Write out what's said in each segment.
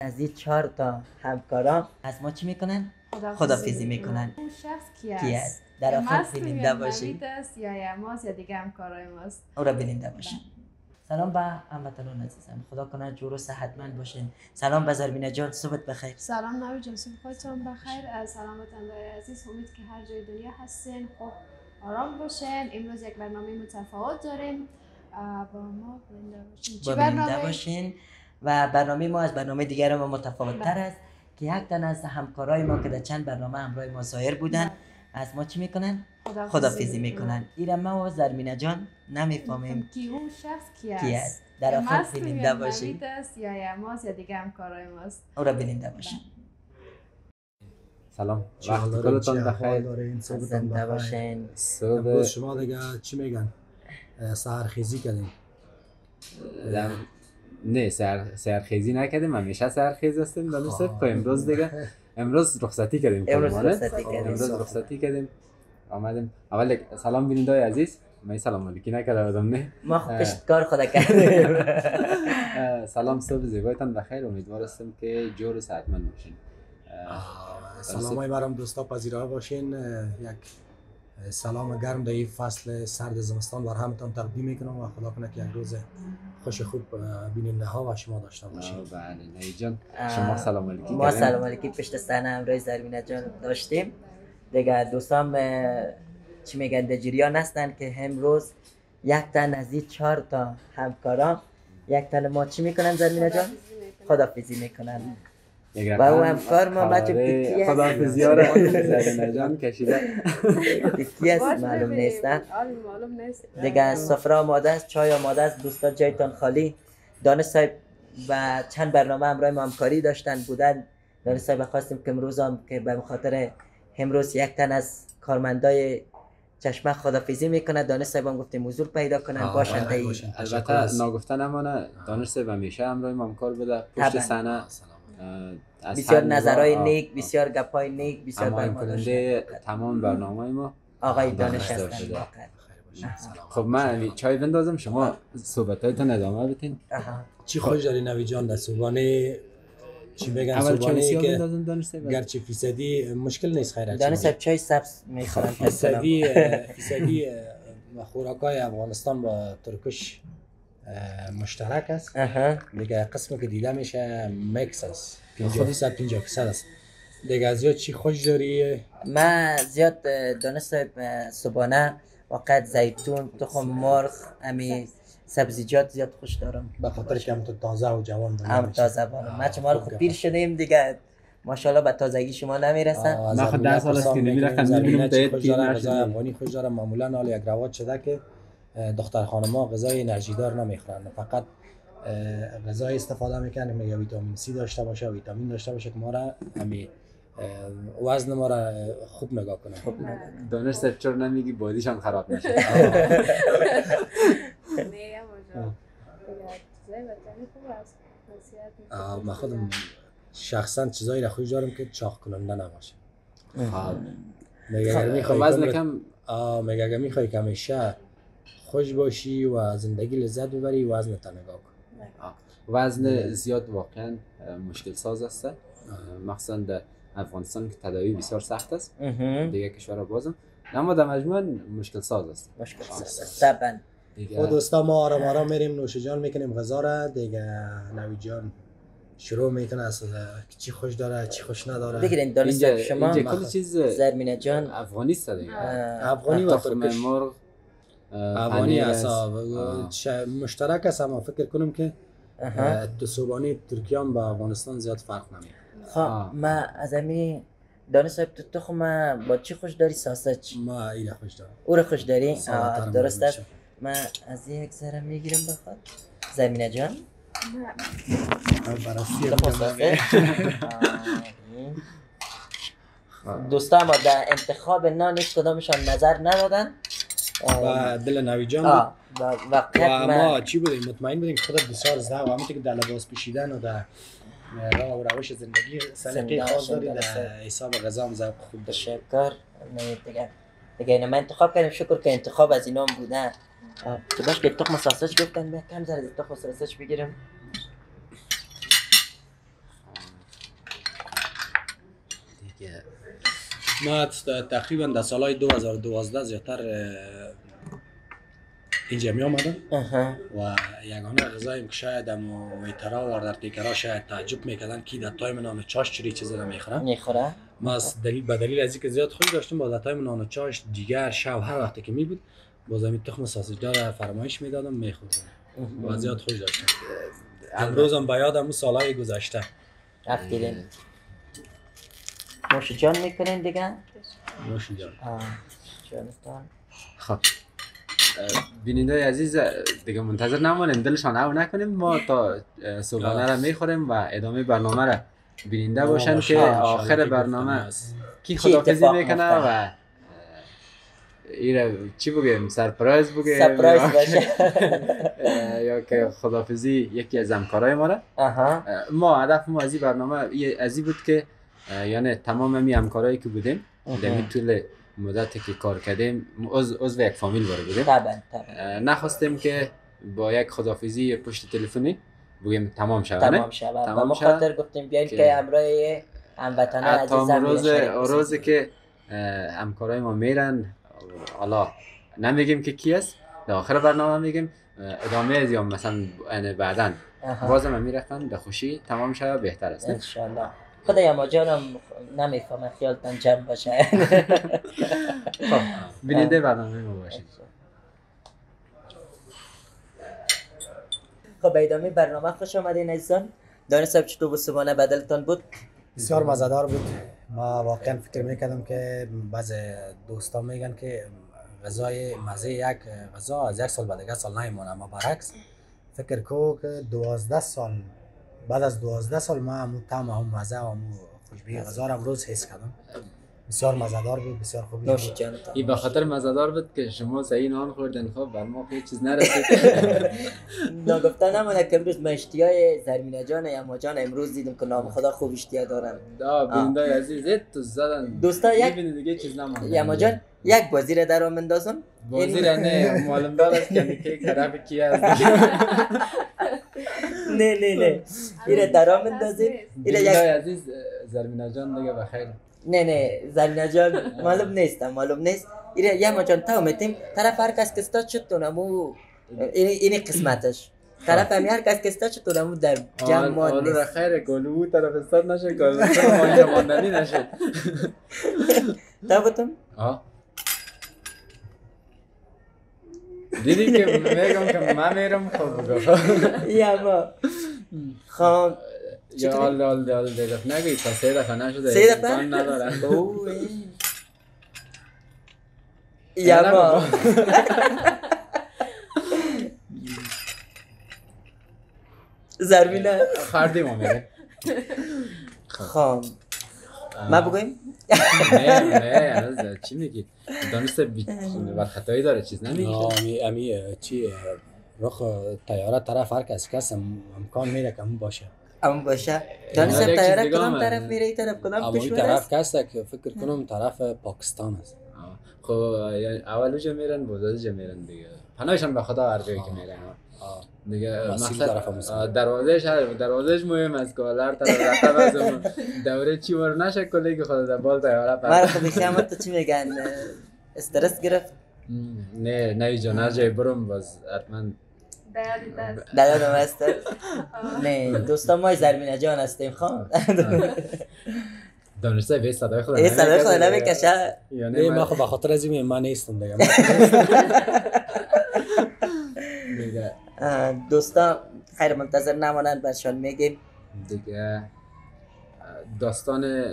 از این 4 تا همکارا از ما چی میکنن؟ خدافیزی میکنن. اون شخص کی است؟ در آخر بیننده باشید. است یا یماس یا دیگه همکارای ماست. او را بیننده باشید. سلام به هموطنان عزیزم، خدا کنه جور و صحتمند باشین. سلام به زربینه جان، صبحت بخیر. سلام نوی جان، صبح خودتون بخیر. سلام وطن‌های عزیز، امید که هر جای دنیا هستین خوب آرام باشین. امروز یک برنامه متفاوت داریم، با ما بیننده باشین. و برنامه ما از برنامه دیگر ما متفاوت تر است که یک تن از همکارای ما که در چند برنامه همراه ما ظاهر بودن از ما چی میکنن؟ خدافیزی میکنن. ایرا ما و زرمینه جان نمیفهمیم کی اون شخص کی است. در آخر بیننده باشید. است یا یماس یا دیگه همکارای ماست. او را بیننده باشید. سلام، وقت کلتون بخیر. زنده باشین. امروز شما دیگه چی میگن؟ سحرخیزی کردیم؟ نه، سحرخیزی نکردیم، همیشه سحرخیز هستیم دانشگاه. امروز دیگه امروز رخصتی کردیم. امروز رخصتی کردیم. آمدیم اول سلام بیننده‌های عزیز. من سلام علیکی نکرده بودم. نه ما خب کار خدا کردیم. سلام، صبح زیبایتان بخیر. امیدوار هستم که جور و صحتمند باشین. سلامای برام دوستا پذیرا باشین. یک سلام گرم در این فصل سرد زمستان بر همتان تقدیم میکنم و خدا کنه که یک روز خوش خوب بیننده ها و شما داشته باشین. بله نایی جان، شما سلام علیکی. ما سلام علیکی پشت صحنه همراه زربینه جان داشتیم. دیگه دوستان چی میگن در جریان هستن که امروز یک تن از این 4 تا همکارا یک تن ما چی میکنن زربینه جان؟ خدافیزی میکنن. و او همکار ما بچه کی خدافیزی ها را زربینه جان کشیده. کی است معلوم نیست. دیگه سفره آماده است، چای آماده است، دوستا جایتان خالی. دانش صاحب و چند برنامه همراه ما همکاری داشتن بودن. دانش صاحب خواستیم که امروز هم که به خاطر امروز یک تن از کارمندای چشمه خدافیزی میکنه. دانش صاحب هم گفتیم حضور پیدا کنن باشند. البته ناگفته نمانه دانش صاحب همیشه همراه ما همکار بوده پشت صحنه. بسیار نظرهای نیک، بسیار گپای نیک، بسیار برنامه‌کننده تمام برنامه‌های ما آقای دانش هستن. خب من چای بندازم، شما صحبتایتون ادامه بدین. چی خوش داری نوی جان در صبحانه؟ چی بگم صبحانه که گرچه فیصدی مشکل نیست خیرت. دانش صاحب چای سبز میخورن. فیصدی خوراکای افغانستان با ترکش مشترک است. دیگه قسمی که دیده میشه میکس است، 50% است. دیگه از زیاد چی خوش داری؟ من زیاد دانش صاحب صبحانه وقت زیتون، تخم مرغ، امی سبزیجات زیاد خوش دارم. به خاطر که هم تو تازه و جوان بودی. هم تازه بودم. ما شما رو خود پیر شدیم دیگه، ماشاءالله به تازگی شما نمیرسن. من خود 10 سال است که نمیرفتم. میبینم دیت پیر نشدم. غذای افغانی خوش دارم. معمولا حال یک رواج شده که دختر خانم‌ها غذای انرژی دار نمیخورن، فقط غذای استفاده میکنن که یا ویتامین سی داشته باشه، ویتامین داشته باشه که ما را همین وزن ما را خوب نگاه کنه. دانش صاحب چرا نمیگی بادیشان خراب نشه؟ من خودم شخصا چیزایی را خوش دارم که چاق کننده نباشه. میگه اگر میخوای که همیشه خوش باشی و زندگی لذت ببری وزن تا نگاه کن. وزن زیاد واقعا مشکل ساز است، مخصوصا در افغانستان که تداوی بسیار سخت است. دیگه کشورها بازم اما در مجموع مشکل ساز است. طبعا و دوستا ما آرام آرام میریم نوش جان میکنیم غذا را. دیگه نوی جان شروع میکنه از چی خوش داره چی خوش نداره. بگیرین دانش صاحب شما اینجا کل چیز زرمینه جان افغانی است دیگه. افغانی و ترکش مرغ افغانی است. مشترک است، اما فکر کنم که تو صبحانه ترکیه هم با افغانستان زیاد فرق نمیکنه. خب ما از همین دانش صاحب تو تخم با چی خوش داری؟ ساسج. ما اینا خوش دارم. او رو خوش داری؟ درست است. من از یک ذره میگیرم بخواد زمینه جان. دوستا ما در انتخاب نان هیچ کدامشان نظر ندادن و دل نوی جان و ما چی بودیم مطمئن بودیم که خودت بسیار زده و همونطور که در لباس پوشیدن و در راه و روش زندگی سلیقه خاص داری، در حساب غذا هم ذوق خوب داری. شکر. دیگه اینا من انتخاب کردیم، شکر که انتخاب از اینا هم بوده. تو باش که تخم ساسج گفتن به کم ذره تخم ساسج بگیرم. ما تقریبا در سالهای 2012 زیادتر اینجا می آمدم و یگانه غذاییم که شاید ویترا و در تیکرا شاید تعجب میکردن که در تایم نان چاش چری چیزی رو میخوره. ما به دلیل از اینکه زیاد خوش داشتیم با در تایم نان چاش دیگر شب هر وقتی که می بود باز همین تخم ساسیجدار فرمایش میدادم میخوردم و زیاد خوش داشتم. امروز هم به یادم اون سالهای گذشته. رفتیدین نوش جان میکنین دیگه؟ نوش جان. جانتان. خب بیننده عزیز دیگه منتظر نمانیم، دلشان او نکنیم، ما تا صبحانه را میخوریم و ادامه برنامه را بیننده باشن که آخر برنامه کی خداحافظی میکنه و ایره چی بگیم سرپرایز بگیم باشه یا که خداحافظی یکی از همکارای ما را. ما هدف ما از این برنامه از این بود که یعنی تمام می همکارایی که بودیم در طول مدتی که کار کردیم عضو یک فامیل بودیم. طبعا نخواستیم که با یک خداحافظی پشت تلفنی بگیم تمام شود. تمام خاطر گفتیم بیاین که همراه هموطنان عزیزم روزی که همکارای ما میرن، حالا نمیگیم که کی است، در آخر برنامه میگیم ادامه از یا مثلا بعداً بازم میرفتن در خوشی تمام شود بهتر است ان شاء الله. خدای ما جانم نمیفهمم خیالتان جمع باشه. خب بیننده برنامه ما باشید. خب ادامه برنامه خوش آمدین عزیزان. دانش صاحب چطور صبحانه بدلتان بود؟ بسیار مزه‌دار بود. ما واقعا فکر میکردم که بعضی دوستان میگن که غذای مزه یک غذا از یک سال بعد دیگه سال نمیمونه، اما برعکس فکر کو که 12 سال بعد از 12 سال ما همون طعم هم مزه و همون خوشبوی غذا را امروز حس کردم. بسیار مزه‌دار بود، بسیار خوب بود. این به خاطر مزه‌دار بود که شما صحیح نان خوردن، خب بر ما هیچ چیز نرسید. نگفتن نمونه که امروز ما اشتیای زرمینه جان یا جان امروز دیدم که نام خدا خوب اشتیا دارن. بیننده عزیز تو زدن دوستا یک دیگه چیز نمونه. یا جان یک بازی را درام اندازم. بازی را نه معلوم داره که کی طرف کی است. نه ایره درام اندازیم. ایره یک عزیز زرمینه جان دیگه بخیر. نه زرمینه جان معلوم نیست. ایره یا ما جان تا میتیم طرف هر کس که استاد شد تو نمو اینی قسمتش. طرف هم هر کس که استاد شد تو نمو در جمع ما نیست. آره خیر گلو طرف استاد نشه گلو ما اینجا ماندنی نشه. تا بودم؟ دیدی که میگم که من میرم خب بگم یا ما خان یا آل دیدف نگوی تا 3 دفعه نشده 3 دفعه؟ ندارن یا ما زرمینه خردی ما میره خان ما بگویم؟ نه چی میگی؟ دانسته بر خطایی داره چیز نمیگی؟ امی چی رخ تیاره طرف هر کس امکان میره که همون باشه. دانسته تیاره کدام طرف میره ای طرف کدام کشور است؟ طرف کسته که فکر کنم طرف پاکستان است. خب اول جا میرن بعد جا میرن دیگه. پناهشان به خدا هر جایی که میرن. دیگه مقصد دروازهش مهم است که هر طرف رقم از اون دوره چی ور نشه کلی که خود در بال تیاره پرد. مرا خب بیخیام تو چی میگن استرس گرفت؟ نه جان هر جای برم باز حتما دادم است. نه دوستا ما زرمینه جان هستیم خان. دانشته به صدای خود نمیکشه. نه ما خب به خاطر از این من نیستم دیگه. دوستا خیر منتظر نمانند برشان میگیم دیگه. داستان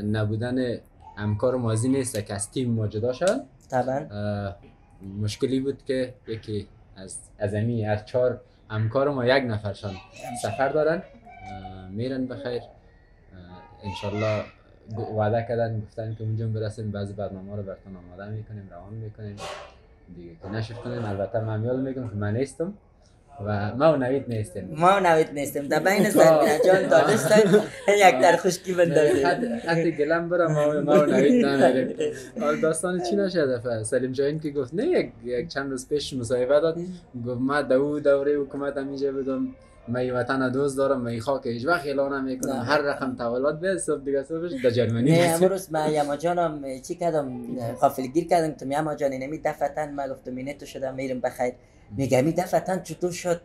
نبودن همکار ماضی نیست که از تیم ما جدا شد. طبعا مشکلی بود که یکی از امی هر 4 همکار ما یک نفرشان سفر دارن میرن بخیر. انشالله وعده کردن گفتن که اونجا برسیم بعضی برنامه رو براتون آماده میکنیم روان میکنیم دیگه که نشد کنیم. البته من یاد میگم که من نیستم و ما و نوید نیستیم در بین زرمینه جان دانش صاحب یک در خشکی بندازیم حتی گلم برم ما و نوید نمیریم. حال داستان چی نشد دفعه سلیم شاهین که گفت نه یک چند روز پیش مصاحبه داد گفت ما دوره حکومت هم اینجا بدم من وطن دوست دارم، من خاک هیچ وقت اعلان نمیکنم، هر رقم تولد به صبح دیگه صبحش در جرمنی نه امروز من یما جانم چی کردم غافلگیر کردم تو یما جان اینمی دفتن من گفتم اینه تو شدم میرم بخیر میگه می دفتن چطور شد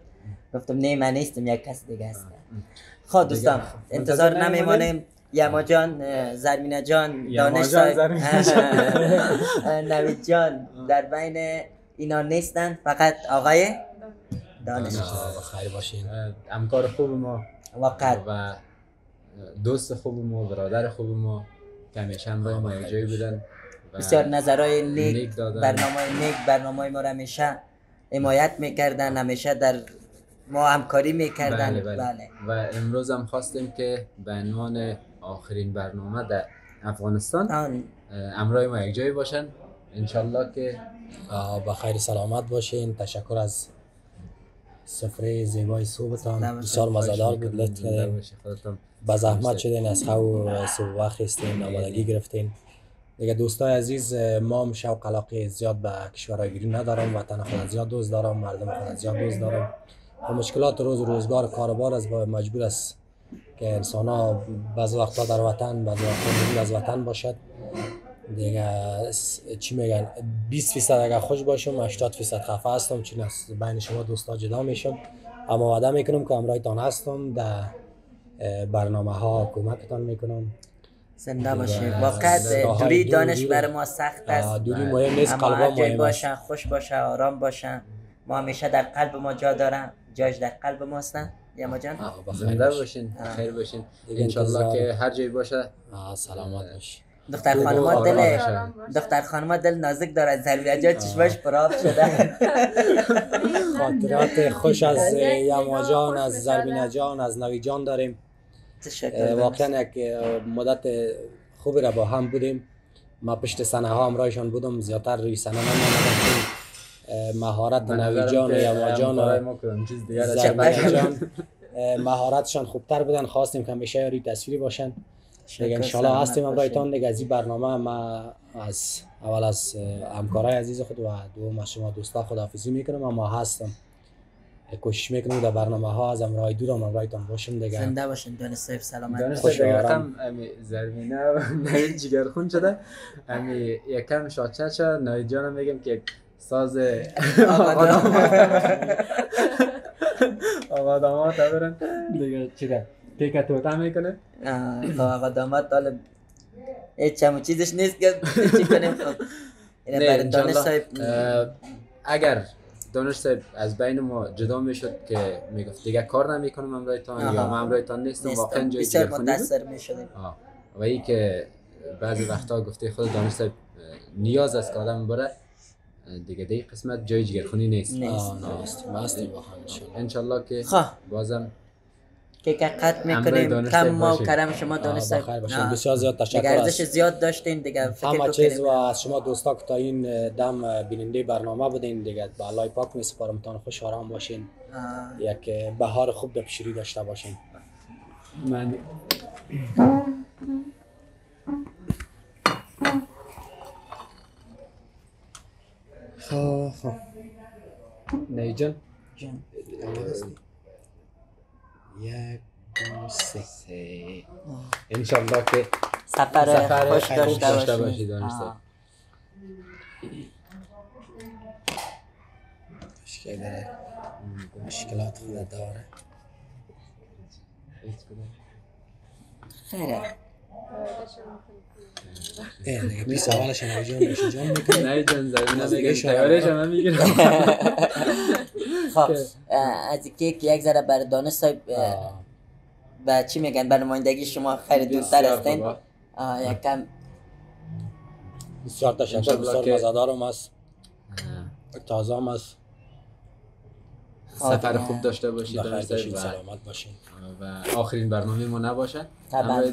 گفتم نه من نیستم یک کس دیگه است. خب دوستان انتظار نمیمانیم یما جان، زرمینه جان، دانش صاحب، نوید جان در بین اینا نیستن، فقط آقای دانش خیر باشین. همکار خوب ما وقت و دوست خوب ما، برادر خوب ما که همیشه همراه ما یک جایی بودن، بسیار نظرهای نیک نیک دادن. برنامه ما را همیشه حمایت میکردن، همیشه در ما همکاری میکردن. بله. و امروز هم خواستیم که به عنوان آخرین برنامه در افغانستان همراه ما یک جایی باشن. انشالله که بخیر سلامت باشین. تشکر از سفره زیبای صبحتان، بسیار مزه‌دار بود. لطف کردین، با زحمت شدین، از خو صبح وقت هستین، آمادگی گرفتین دیگه. دوستای عزیز، ما هم شوق علاقه زیاد به کشورهای بیرون ندارم، وطن خود زیاد دوست دارم، مردم خود زیاد دوست دارم. و مشکلات روزگار کاروبار از مجبور است که انسان ها بعض وقتا در وطن، بعض وقتا دور از وطن باشد دیگه. چی میگن 20% اگر خوش باشم 80% خفه هستم، چون از بین شما دوستا جدا میشم، اما وعده میکنم که همراهتان هستم، در برنامه ها کمکتان میکنم. زنده باشید. واقعا دوری دانش بر ما سخت است، دوری مهم نیست، قلبا مهم باشن، خوش باشه، آرام باشن. ما همیشه در قلب ما جا دارن، جایش در قلب ما هستن. یما جان زنده باشین، خیر باشین، انشالله که هر جایی باشه سلامت باشین. دختر خانما دل نازک داره، زرمینه جان چشمش پرآب شده. خاطرات خوش از یما جان، از زرمینه جان، از نوید جان داریم. واقعا یک مدت خوبی را با هم بودیم. ما پشت صحنه ها همراهشان بودم، زیادتر روی صحنه نمی‌آمدم چون مهارت نوید جان و یما جان و زرمینه جان مهارتشان خوبتر بودن. خواستیم که همیشه روی تصویری باشن دیگه. انشالله هستیم همراهتان دیگه. از این برنامه ما از اول از همکارای عزیز خود و دوم از شما دوستا خداحافظی میکنم، اما هستم، کوشش میکنم در برنامه ها از همراه دور همراهتان باشم دیگه. زنده باشین دانش صاحب، سلامت دانش صاحب. زرمینه و نوید جگرخون شده، یکم شاچه شد. نوید جانم میگم که ساز آقا داماد برن دیگه چیه پیک توتا میکنه. آقا داماد حالا هیچ همون چیزش نیست که چی کنیم. خب اینه برای دانش صاحب. اگر دانش صاحب از بین ما جدا میشد که میگفت دیگه کار نمیکنم همراهتان یا من همراهتان نیستم، واقعا جای بسیار متاثر میشدیم. و این که بعضی وقتا گفته خود دانش صاحب نیاز است که آدم بره دیگه، دی قسمت جای جگرخونی نیست. هستیم انشالله که بازم که قطع میکنیم. کم ما و کرم شما دانش صاحب. بسیار زیاد تشکر. دیگه ارزش زیاد داشتین دیگه. همه چیز و از شما دوستا که تا این دم بیننده برنامه بودین دیگه، به الله پاک میسپارمتان. خوش آرام باشین، یک بهار خوب در پیش رو داشته باشین. من خب نوید جان یک دو سه انشالله که سفر خوش داشته باشید دانش صاحب. مشکلات خود داره. خیره دیگه پیس اولش نوید جان میکنه. نوید جان زرمینه میگه تیارش هم میگیره. خب از کیک یک ذره بر دانش صاحب و چی میگن بر نمایندگی شما خیلی دورتر هستین. یکم بسیار تشکر. بسیار مزه‌دارم است، تازه هم است. سفر خوب داشته باشید دانش صاحب، سلامت باشین و آخرین برنامه ما نباشه. طبعا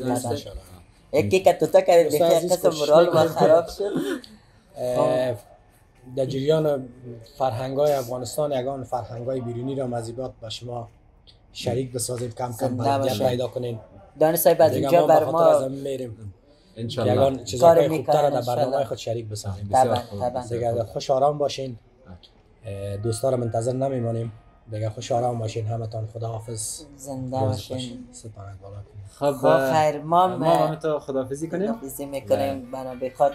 یکی که تو تا کردید بخیر قسم مرال ما خراب شد. در جریان فرهنگ‌های افغانستان یگان فرهنگ‌های بیرونی را مزیبات با شما شریک بسازید، کم برگرد پیدا کنین. دانش صاحب از اینجا بر ما میریم انشالله یگان چیزهای خوبتر در برنامه خود شریک بسازیم. طبعا دیگه خوش آرام باشین. دوستا را منتظر نمیمانیم. دیگه خوش آرام باشین همتون. خداحافظ. زنده باشین. سپرنگ بالا کنین. خب خیر ما هم تو خداحافظی کنیم. خداحافظی میکنیم بنا بخواد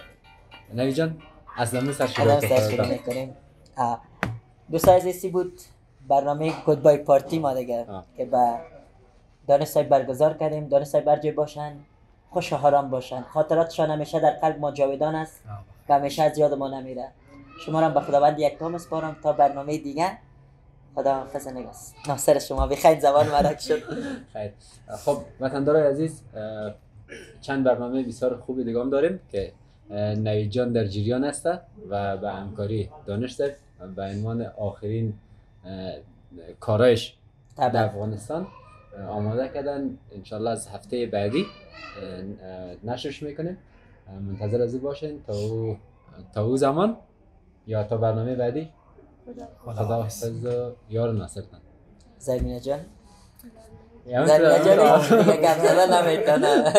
نوید جان اصلا سر شروع میکنیم. دوستان عزیزی بود برنامه گودبای پارتی ما دیگه که با دانش صاحب برگزار کردیم. دانش صاحب برجای باشن، خوش و آرام باشن، خاطراتشان همیشه در قلب ما جاودان است و همیشه از یاد ما نمیره. شما را به خداوند یکتا میسپارم تا برنامه دیگه. خداحافظ نگاس. ناصر شما بخیر زبان مرک شد. خیر. خب وطندارای عزیز چند برنامه بسیار خوبی دیگه هم داریم که نوید جان در جریان است و به همکاری دانش صاحب به عنوان آخرین کارایش در افغانستان آماده کردن. انشالله از هفته بعدی نشرش میکنیم. منتظر از باشین تا او زمان یا تا برنامه بعدی. خداحافظ یار ناصر تن. زمینه جان زمینه جان دیگه گپ زدن نمیتونه.